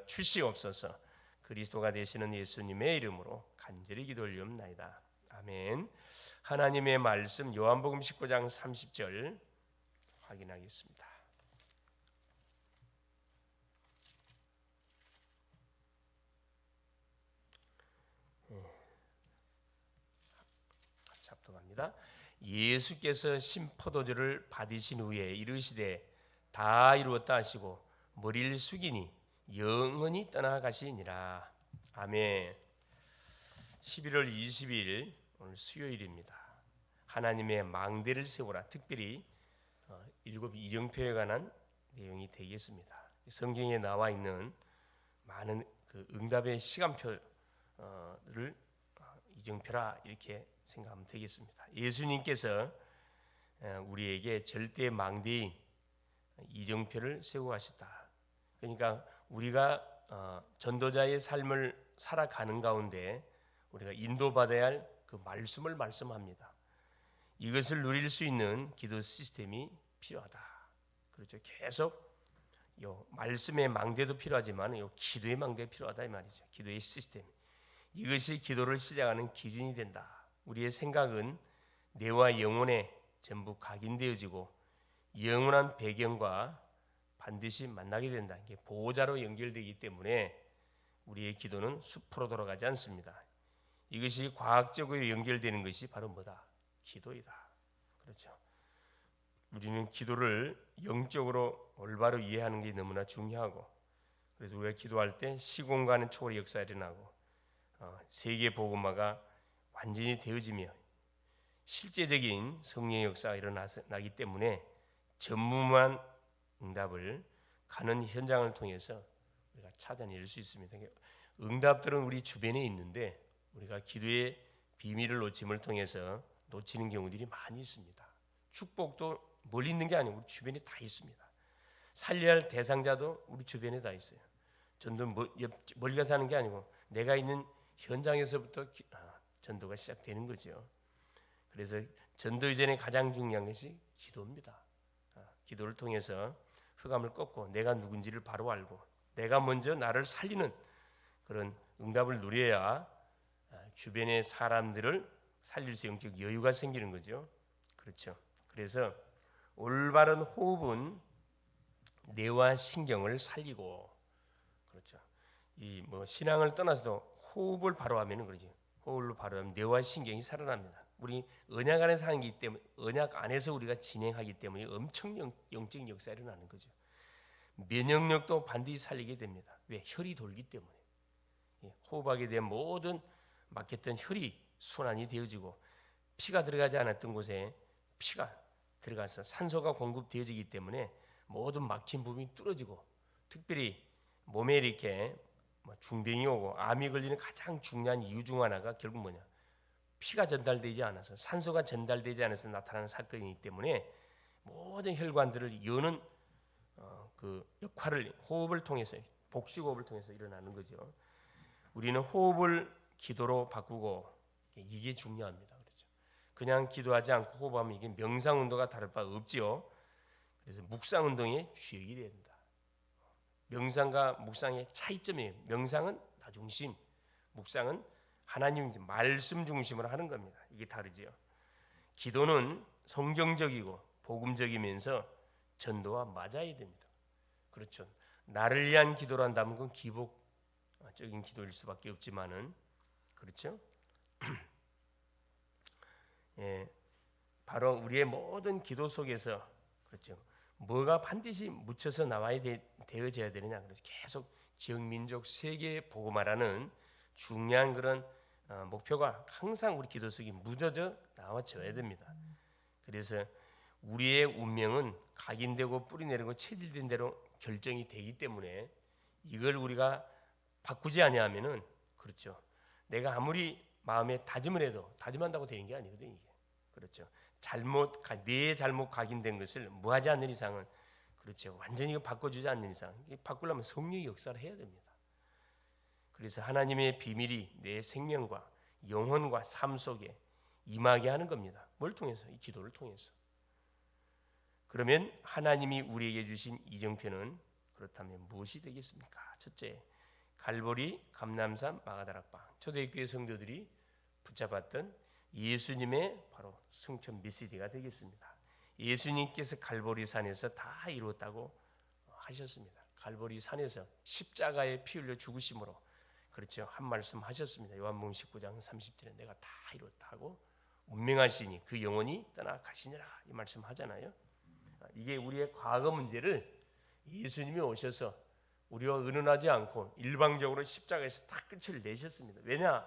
주시옵소서. 그리스도가 되시는 예수님의 이름으로 간절히 기도 올리옵나이다. 아멘. 하나님의 말씀 요한복음 19장 30절 확인하겠습니다. 같이 합독합니다. 예수께서 신포도주를 받으신 후에 이르시되 다 이루었다 하시고 머리를 숙이니 영원히 떠나가시니라. 아멘. 11월 20일 오늘 수요일입니다. 하나님의 망대를 세우라. 특별히 일곱 이정표에 관한 내용이 되겠습니다. 성경에 나와 있는 많은 그 응답의 시간표를 이정표라 이렇게 생각하면 되겠습니다. 예수님께서 우리에게 절대 망대인 이정표를 세우고 하셨다. 그러니까 우리가 전도자의 삶을 살아가는 가운데 우리가 인도받아야 할 그 말씀을 말씀합니다. 이것을 누릴 수 있는 기도 시스템이 필요하다. 그렇죠. 계속 요 말씀의 망대도 필요하지만 요 기도의 망대가 필요하다 이 말이죠. 기도의 시스템. 이것이 기도를 시작하는 기준이 된다. 우리의 생각은 뇌와 영혼에 전부 각인되어지고 영원한 배경과 반드시 만나게 된다. 이게 보호자로 연결되기 때문에 우리의 기도는 숲으로 돌아가지 않습니다. 이것이 과학적으로 연결되는 것이 바로 뭐다? 기도이다. 그렇죠. 우리는 기도를 영적으로 올바로 이해하는 게 너무나 중요하고, 그래서 우리가 기도할 때 시공간의 초월의 역사가 일어나고 세계 복음화가 완전히 되어지며 실제적인 성령의 역사가 일어나기 때문에 전무한 응답을 가는 현장을 통해서 우리가 찾아낼 수 있습니다. 응답들은 우리 주변에 있는데 우리가 기도의 비밀을 놓침을 통해서 놓치는 경우들이 많이 있습니다. 축복도 멀리 있는 게 아니고 우리 주변에 다 있습니다. 살려야 할 대상자도 우리 주변에 다 있어요. 전도 멀리 가서 하는 게 아니고 내가 있는 현장에서부터 전도가 시작되는 거죠. 그래서 전도 이전에 가장 중요한 것이 기도입니다. 기도를 통해서 흑암을 꺾고 내가 누군지를 바로 알고 내가 먼저 나를 살리는 그런 응답을 누려야 주변의 사람들을 살릴 수 영적 여유가 생기는 거죠. 그렇죠. 그래서 올바른 호흡은 뇌와 신경을 살리고, 그렇죠. 이 신앙을 떠나서도 호흡을 바로 하면은 그러지. 호흡을 바로 하면 뇌와 신경이 살아납니다. 우리 언약 안에서 하는 기 때문에 언약 안에서 우리가 진행하기 때문에 엄청 영적인 역사가 일어나는 거죠. 면역력도 반드시 살리게 됩니다. 왜? 혈이 돌기 때문에. 호흡하게 된 모든 막혔던 혈이 순환이 되어지고 피가 들어가지 않았던 곳에 피가 들어가서 산소가 공급되어지기 때문에 모든 막힌 부분이 뚫어지고, 특별히 몸에 이렇게 중병이 오고 암이 걸리는 가장 중요한 이유 중 하나가 결국 뭐냐? 피가 전달되지 않아서, 산소가 전달되지 않아서 나타나는 사건이기 때문에 모든 혈관들을 여는 그 역할을 호흡을 통해서, 복식호흡을 통해서 일어나는 거죠. 우리는 호흡을 기도로 바꾸고, 이게 중요합니다. 그렇죠. 그냥 기도하지 않고 호흡하면 이게 명상 운동과 다를 바 없지요. 그래서 묵상 운동의 주역이 된다. 명상과 묵상의 차이점이에요. 명상은 나 중심, 묵상은 하나님 말씀 중심으로 하는 겁니다. 이게 다르지요. 기도는 성경적이고 복음적이면서 전도와 맞아야 됩니다. 그렇죠. 나를 위한 기도를 한다면 그건 기복적인 기도일 수밖에 없지만은, 그렇죠. 예, 바로 우리의 모든 기도 속에서, 그렇죠. 뭐가 반드시 묻혀서 나와야 되어져야 되느냐. 그래서 계속 지역, 민족, 세계에 복음화라는 중요한 그런 목표가 항상 우리 기도 속에 묻어져 나와져야 됩니다. 그래서 우리의 운명은 각인되고 뿌리내리고 체질된 대로 결정이 되기 때문에 이걸 우리가 바꾸지 아니하면은, 그렇죠. 내가 아무리 마음에 다짐을 해도 다짐한다고 되는 게 아니거든요. 이게. 그렇죠. 내 잘못 각인된 것을 무하지 않는 이상은, 그렇죠. 완전히 바꿔주지 않는 이상, 바꾸려면 성령의 역사를 해야 됩니다. 그래서 하나님의 비밀이 내 생명과 영혼과 삶 속에 임하게 하는 겁니다. 뭘 통해서? 이 기도를 통해서. 그러면 하나님이 우리에게 주신 이정표는 그렇다면 무엇이 되겠습니까? 첫째, 갈보리, 감람산, 마가다락방. 초대교회 성도들이 붙잡았던 예수님의 바로 승천 메시지가 되겠습니다. 예수님께서 갈보리 산에서 다 이루었다고 하셨습니다. 갈보리 산에서 십자가에 피 흘려 죽으심으로, 그렇죠, 한 말씀 하셨습니다. 요한복음 19장 30절에 내가 다 이루었다 하고 운명하시니 그 영혼이 떠나가시니라, 이 말씀 하잖아요. 이게 우리의 과거 문제를 예수님이 오셔서 우리와 의논하지 않고 일방적으로 십자가에서 다 끝을 내셨습니다. 왜냐?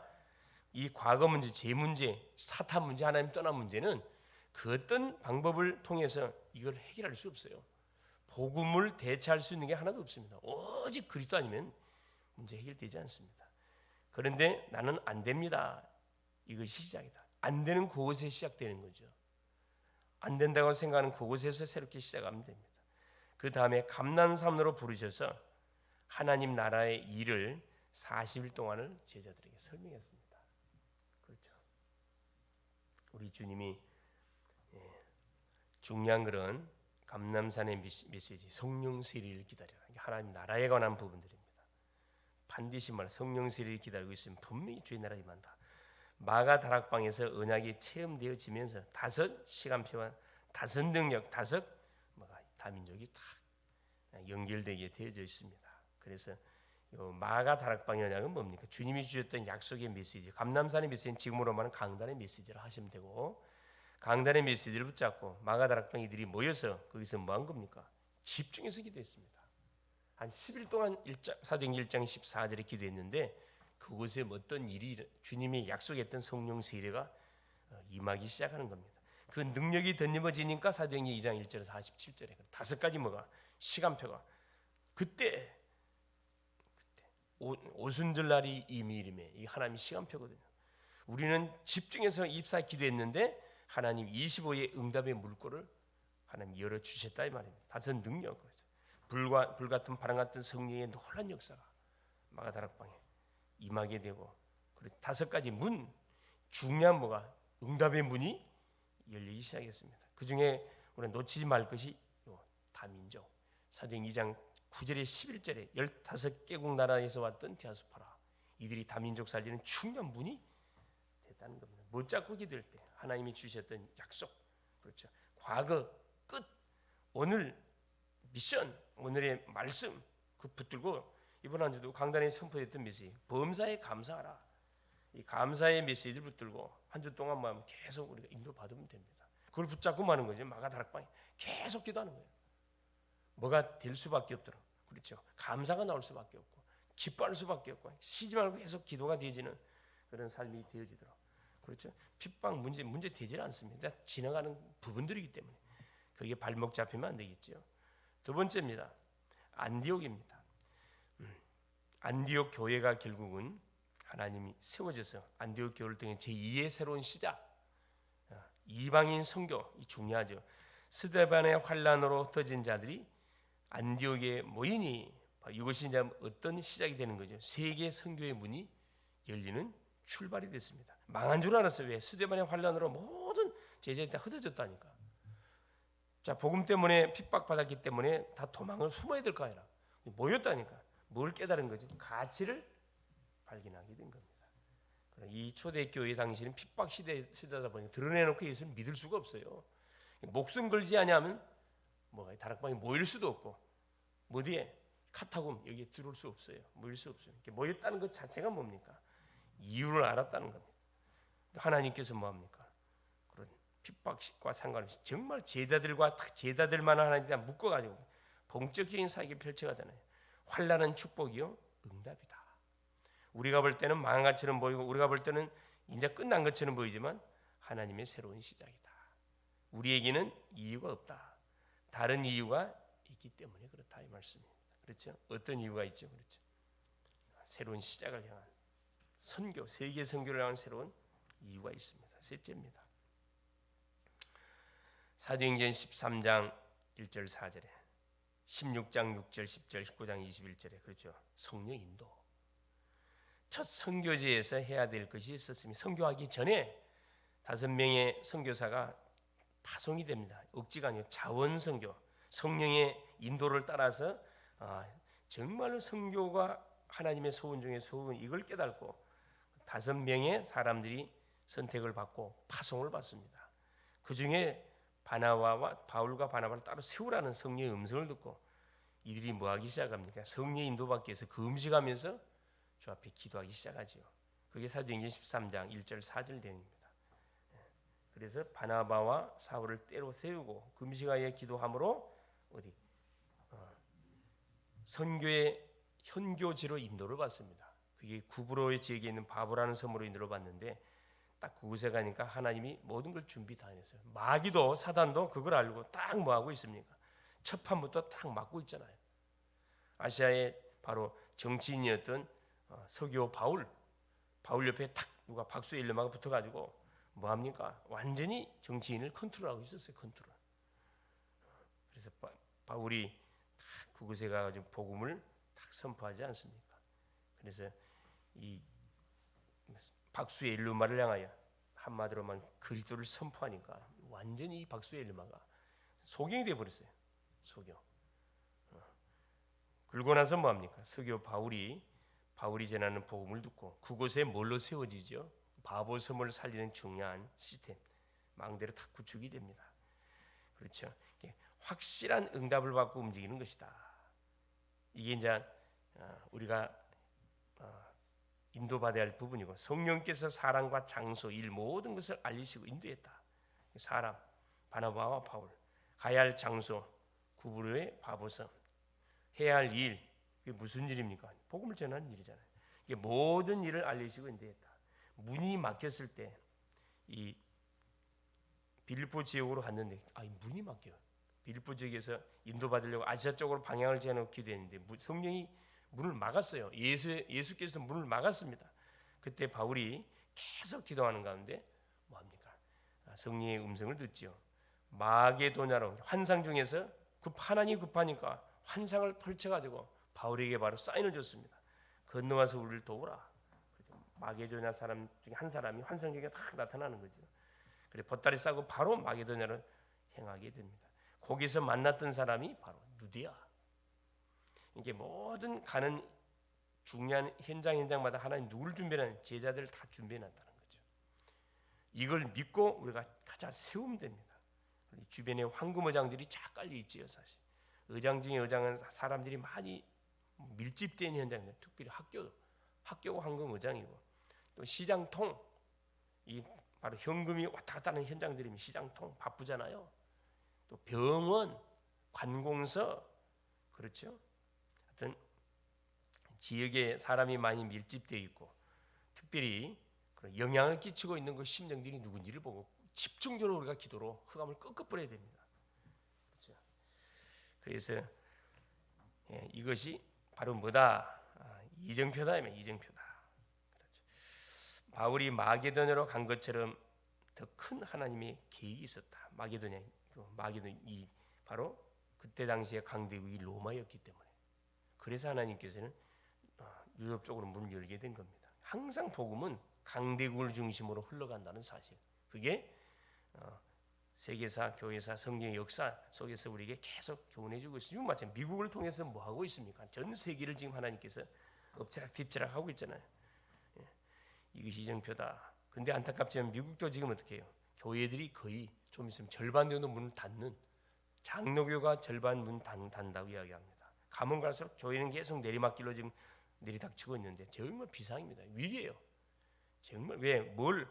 이 과거 문제, 죄 문제, 사탄 문제, 하나님 떠난 문제는 그 어떤 방법을 통해서 이걸 해결할 수 없어요. 복음을 대체할 수 있는 게 하나도 없습니다. 오직 그리스도 아니면 문제 해결되지 않습니다. 그런데 나는 안 됩니다. 이것이 시작이다. 안 되는 그곳에 시작되는 거죠. 안 된다고 생각하는 그곳에서 새롭게 시작하면 됩니다. 그 다음에 감난산으로 부르셔서 하나님 나라의 일을 40일 동안을 제자들에게 설명했습니다. 그렇죠. 우리 주님이 중요한 것은 감람산의 메시지, 성령 세례를 기다려라. 하나님 나라에 관한 부분들입니다. 반드시 성령 세례를 기다리고 있으면 분명히 주의 나라 임한다. 마가 다락방에서 언약이 체험되어지면서 5 시간표와 5 능력, 5 다민족이 다 연결되게 되어져 있습니다. 그래서 마가 다락방의 언약은 뭡니까? 주님이 주셨던 약속의 메시지, 감람산의 메시지는 지금으로 말하는 강단의 메시지를 하시면 되고, 강단의 메시지를 붙잡고 마가 다락방 이들이 모여서 거기서 뭐 한 겁니까? 집중해서 기도했습니다. 한 10일 동안 사도행전 1장 14절에 기도했는데 그곳에 어떤 일이, 주님이 약속했던 성령 세례가 임하기 시작하는 겁니다. 그 능력이 덧입어지니까 사도행전 2장 1절에서 47절에 5가지 뭐가 시간표가 그때 오순절날이 이미일임에 이 하나님의 시간표거든요. 우리는 집중해서 입사 기도했는데 하나님 25의 응답의 물꼬를 하나님 열어 주셨다 이 말입니다. 5 능력, 불 같은 바람 같은 성령의 놀란 역사가 마가다락방에 임하게 되고, 그리고 5가지 문, 중요한 뭐가 응답의 문이 열리기 시작했습니다. 그 중에 우리가 놓치지 말 것이 다민족. 사도행전 2장 9절에 11절에 15개국 나라에서 왔던 디아스포라, 이들이 다민족 살리는 중요한 문이 됐다는 겁니다. 못 잡고 기도할 때 하나님이 주셨던 약속, 그렇죠, 과거, 끝, 오늘 미션, 오늘의 말씀 그 붙들고 이번 한 주도 강단에 선포했던 메시지, 범사에 감사하라, 이 감사의 메시지를 붙들고 한 주 동안만 계속 우리가 인도받으면 됩니다. 그걸 붙잡고 마는 거죠. 마가다락방에 계속 기도하는 거예요. 뭐가 될 수밖에 없도록, 그렇죠, 감사가 나올 수밖에 없고 기뻐할 수밖에 없고 쉬지 말고 계속 기도가 되어지는 그런 삶이 되어지도록, 그렇죠, 핍박 문제 되질 않습니다. 지나가는 부분들이기 때문에 거기에 발목 잡히면 안 되겠죠. 두 번째입니다. 안디옥입니다. 안디옥 교회가 결국은 하나님이 세워져서 안디옥 교회를 통해 제2의 새로운 시작, 이방인 선교, 중요하죠. 스데반의 환란으로 흩어진 자들이 안디옥에 모이니 이것이 이제 어떤 시작이 되는 거죠. 세계 선교의 문이 열리는 출발이 됐습니다. 망한 줄 알았어요. 왜? 스데반의 환란으로 모든 제자들이 다 흩어졌다니까. 자, 복음 때문에 핍박받았기 때문에 다 도망을 숨어야 될 거 아니라 모였다니까. 뭘 깨달은 거지? 가치를 발견하게 된 겁니다. 이 초대교회 당시는 핍박 시대다 보니 드러내놓고 예수를 믿을 수가 없어요. 목숨 걸지 않으면 다락방에 모일 수도 없고, 어디에 카타콤 여기에 들어올 수 없어요. 모일 수 없어요. 모였다는 것 자체가 뭡니까? 이유를 알았다는 겁니다. 하나님께서 뭐합니까? 그런 핍박과 상관없이 정말 제자들만 하나님과 묶어가지고 본격적인 사역이 펼쳐가잖아요. 환난은 축복이요 응답이다. 우리가 볼 때는 망한 것처럼 보이고 우리가 볼 때는 이제 끝난 것처럼 보이지만 하나님의 새로운 시작이다. 우리에게는 이유가 없다. 다른 이유가 있기 때문에 그렇다 이 말씀입니다. 그렇죠? 어떤 이유가 있죠? 그렇죠? 새로운 시작을 향한 선교, 세계 선교를 향한 새로운 이유가 있습니다. 셋째입니다. 사도행전 13장 1절 4절에 16장 6절 10절 19장 21절에 그렇죠. 성령 인도. 첫 선교지에서 해야 될 것이 있었으니 선교하기 전에 5명의 선교사가 파송이 됩니다. 억지가 아니고 자원 선교. 성령의 인도를 따라서 정말로 선교가 하나님의 소원 중에 소원, 이걸 깨닫고 5명의 사람들이 선택을 받고 파송을 받습니다. 그 중에 바울과 바나바를 따로 세우라는 성령의 음성을 듣고 이들이 뭐하기 시작합니까? 성령의 인도받기 위해서 금식하면서 주 앞에 기도하기 시작하죠. 그게 사도행전 13장 1절 4절 내용입니다. 그래서 바나바와 사울을 때로 세우고 금식하여 기도함으로 선교의 현교지로 인도를 받습니다. 그게 구브로의 지역에 있는 바보라는 섬으로 인도를 받는데 딱 그곳에 가니까 하나님이 모든 걸 준비 다 해냈어요. 마귀도 사단도 그걸 알고 딱 뭐 하고 있습니까? 첫 판부터 딱 막고 있잖아요. 아시아의 바로 정치인이었던 서교 바울 옆에 딱 누가 박수의 일름하고 붙어가지고 뭐 합니까? 완전히 정치인을 컨트롤하고 있었어요. 컨트롤. 그래서 바울이 딱 그곳에 가가지고 복음을 딱 선포하지 않습니까? 그래서 이 박수의 일루마를 향하여 한마디로만 그리스도를 선포하니까 완전히 이 박수의 일루마가 소경이 되어 버렸어요. 소경. 그러고 나서 뭐 합니까? 서교 바울이 전하는 복음을 듣고 그곳에 뭘로 세워지죠? 바보 섬을 살리는 중요한 시스템, 망대로 다 구축이 됩니다. 그렇죠? 확실한 응답을 받고 움직이는 것이다. 이게 이제 우리가 인도받아야 할 부분이고, 성령께서 사람과 장소, 일 모든 것을 알리시고 인도했다. 사람, 바나바와 바울, 가야 할 장소, 구브로의 바보섬, 해야 할 일, 이게 무슨 일입니까? 복음을 전하는 일이잖아요. 이게 모든 일을 알리시고 인도했다. 문이 막혔을 때 이 빌립보 지역으로 갔는데 문이 막혀요. 빌립보 지역에서 인도받으려고 아시아 쪽으로 방향을 정해놓고 기도했는데 성령이 문을 막았어요. 예수께서도 문을 막았습니다. 그때 바울이 계속 기도하는 가운데 뭐합니까? 성령의 음성을 듣지요. 마게도냐로 환상 중에서 하나님이 급하니까 환상을 펼쳐가지고 바울에게 바로 사인을 줬습니다. 건너와서 우리를 도우라. 마게도냐 사람 중에 한 사람이 환상 중에 딱 나타나는 거죠. 그래 보따리 싸고 바로 마게도냐를 행하게 됩니다. 거기서 만났던 사람이 바로 누디아. 이게 모든 가는 중요한 현장마다 하나님 누굴 준비하는 제자들을 다 준비해놨다는 거죠. 이걸 믿고 우리가 가자 세우면 됩니다. 주변에 황금의장들이 쫙 깔려 있지요. 사실 의장 중에 의장은 사람들이 많이 밀집된 현장들, 특별히 학교가 황금의장이고, 또 시장통, 이 바로 현금이 왔다 갔다 하는 현장들이면 시장통 바쁘잖아요. 또 병원, 관공서, 그렇죠. 하여튼 지역에 사람이 많이 밀집되어 있고 특별히 영향을 끼치고 있는 그 심령들이 누군지를 보고 집중적으로 우리가 기도로 흑암을 끄끄 뿌려야 됩니다. 그렇죠? 그래서 이것이 바로 뭐다? 이정표다. 이정표다. 그렇죠. 바울이 마게도냐로 간 것처럼 더 큰 하나님의 계획이 있었다. 마게도냐, 이 바로 그때 당시에 강대국이 로마였기 때문에. 그래서 하나님께서는 유럽 쪽으로 문을 열게 된 겁니다. 항상 복음은 강대국을 중심으로 흘러간다는 사실. 그게 세계사, 교회사, 성경의 역사 속에서 우리에게 계속 교훈해주고 있어요. 지금 마찬가지 미국을 통해서 뭐 하고 있습니까? 전 세계를 지금 하나님께서 엎치락 하고 있잖아요. 이것이 이정표다. 근데 안타깝지만 미국도 지금 어떻게 해요? 교회들이 거의 좀 있으면 절반 정도 문을 닫는, 장로교가 절반 문 닫는다고 이야기합니다. 가면 갈수록 교회는 계속 내리막길로 지금 내리닥치고 있는데 정말 비상입니다. 위기예요. 정말 뭘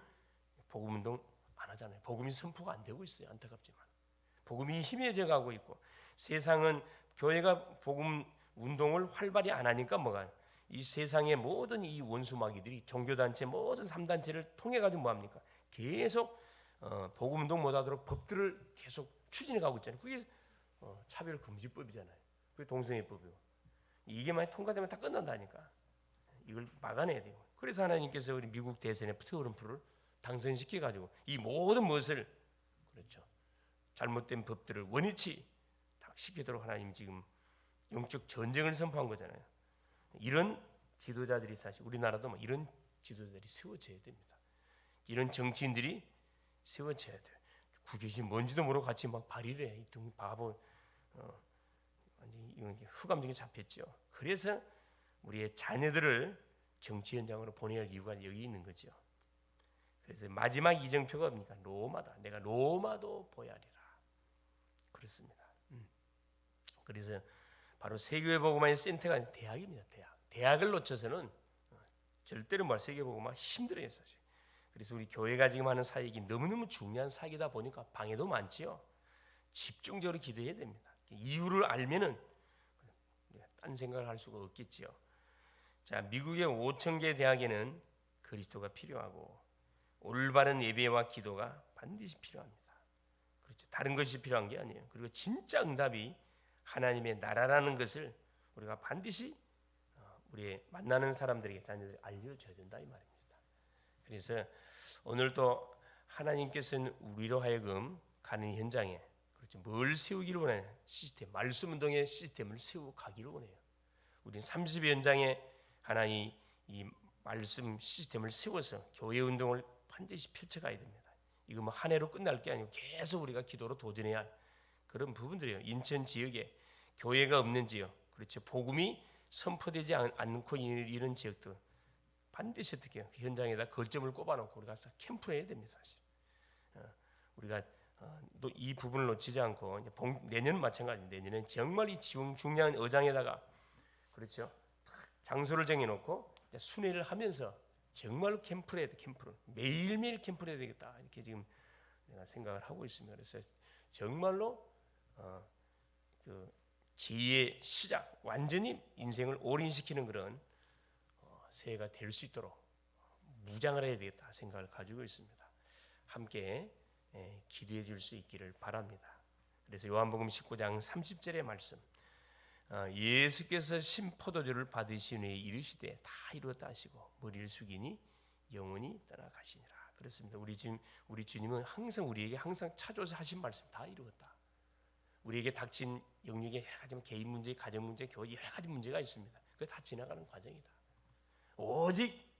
복음운동 안 하잖아요. 복음이 선포가 안 되고 있어요. 안타깝지만 복음이 희미해져 가고 있고, 세상은 교회가 복음 운동을 활발히 안 하니까 뭐가, 이 세상의 모든 이 원수마귀들이 종교단체 모든 3단체를 통해 가지고 뭐합니까? 계속 복음 운동 못하도록 법들을 계속 추진해 가고 있잖아요. 그게 차별금지법이잖아요. 그게 동성애법이고, 이게 만약 통과되면 다 끝난다니까. 이걸 막아내야 돼요. 그래서 하나님께서 우리 미국 대선에 트럼프를 당선시켜 가지고 이 모든 것을, 그렇죠, 잘못된 법들을 원위치 다 시키도록 하나님 지금 영적 전쟁을 선포한 거잖아요. 이런 지도자들이, 사실 우리나라도 이런 지도자들이 세워져야 됩니다. 이런 정치인들이 세워져야 돼요. 그것이 뭔지도 모르고 같이 막 발의를 해. 이 바보 완전히 이건 흑암등에 잡혔죠. 그래서 우리의 자녀들을 정치 현장으로 보내야 할 이유가 여기 있는 거죠. 그래서 마지막 이정표가 뭡니까? 로마다. 내가 로마도 보야리라. 그렇습니다. 그래서 바로 세계복음화의 센터가 대학입니다. 대학을 놓쳐서는 절대로 세계복음화 힘들어요, 사실. 그래서 우리 교회가 지금 하는 사역이 너무너무 중요한 사역이다 보니까 방해도 많지요. 집중적으로 기도해야 됩니다. 이유를 알면은 딴 생각을 할 수가 없겠지요. 자, 미국의 5,000개 대학에는 그리스도가 필요하고 올바른 예배와 기도가 반드시 필요합니다. 그렇죠. 다른 것이 필요한 게 아니에요. 그리고 진짜 응답이 하나님의 나라라는 것을 우리가 반드시 우리 만나는 사람들에게 자녀들이 알려줘야 된다 이 말입니다. 그래서 오늘도 하나님께서는 우리로 하여금 가는 현장에 그렇죠. 뭘 세우기를 원해요? 시스템, 말씀 운동의 시스템을 세우고 가기를 원해요. 우리는 30의 현장에 하나님 이 말씀 시스템을 세워서 교회 운동을 반드시 펼쳐가야 됩니다. 이거 한 해로 끝날 게 아니고 계속 우리가 기도로 도전해야 할 그런 부분들이에요. 인천 지역에 교회가 없는 지역, 그렇죠. 복음이 선포되지 않고 이런 지역도 반드시 어떻게 해요? 현장에다 거점을 꼽아놓고 우리가 캠프해야 됩니다. 사실 우리가 또 이 부분을 놓치지 않고 내년은 마찬가지입니다. 내년엔 정말 이 중요한 의장에다가 그렇죠. 장소를 정해놓고 순회를 하면서 정말 캠프를 해야 돼. 캠프를 매일매일 캠프를 해야 되겠다. 이렇게 지금 내가 생각을 하고 있습니다. 그래서 정말로 그 지혜의 시작, 완전히 인생을 올인시키는 그런 새해가 될 수 있도록 무장을 해야 되겠다 생각을 가지고 있습니다. 함께 기도해 줄 수 있기를 바랍니다. 그래서 요한복음 19장 30절의 말씀, 예수께서 신포도주를 받으신 후에 이르시되 다 이루었다 하시고 머리를 숙이니 영원히 떠나가시니라. 그렇습니다. 우리 주님은 항상 우리에게 항상 찾아서 하신 말씀 다 이루었다. 우리에게 닥친 영역에 여러 가지 개인 문제, 가정 문제, 교회 여러 가지 문제가 있습니다. 그게 다 지나가는 과정이다. 오직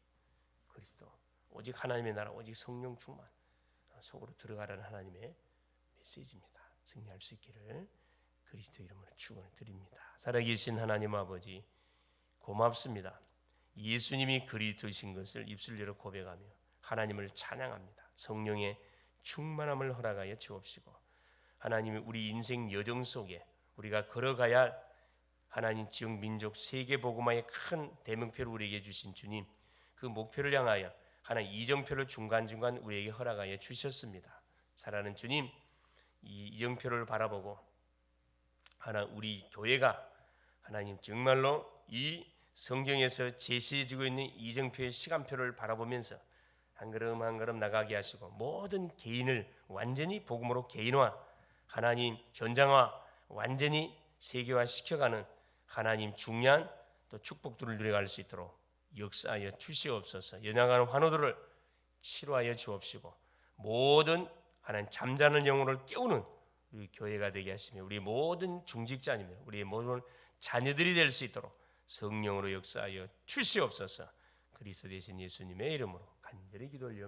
그리스도, 오직 하나님의 나라, 오직 성령 충만 속으로 들어가라는 하나님의 메시지입니다. 승리할 수 있기를 그리스도 이름으로 축원을 드립니다. 살아계신 하나님 아버지 고맙습니다. 예수님이 그리스도이신 것을 입술 열어 고백하며 하나님을 찬양합니다. 성령의 충만함을 허락하여 주옵시고 하나님이 우리 인생 여정 속에 우리가 걸어가야 할 하나님 지역 민족 세계복음화의 큰 대명표를 우리에게 주신 주님, 그 목표를 향하여 하나님 이정표를 중간중간 우리에게 허락하여 주셨습니다. 사랑하는 주님, 이 이정표를 바라보고 우리 교회가 하나님 정말로 이 성경에서 제시해주고 있는 이정표의 시간표를 바라보면서 한 걸음 한 걸음 나가게 하시고 모든 개인을 완전히 복음으로 개인화, 하나님 현장화, 완전히 세계화 시켜가는 하나님 중요한 또 축복들을 누려갈 수 있도록 역사하여 주시옵소서. 연약한 환우들을 치료하여 주옵시고 모든 하나님 잠자는 영혼을 깨우는 우리 교회가 되게 하시며 우리 모든 중직자님들, 우리 모든 자녀들이 될 수 있도록 성령으로 역사하여 주시옵소서. 그리스도 되신 예수님의 이름으로 간절히 기도 올리옵나이다.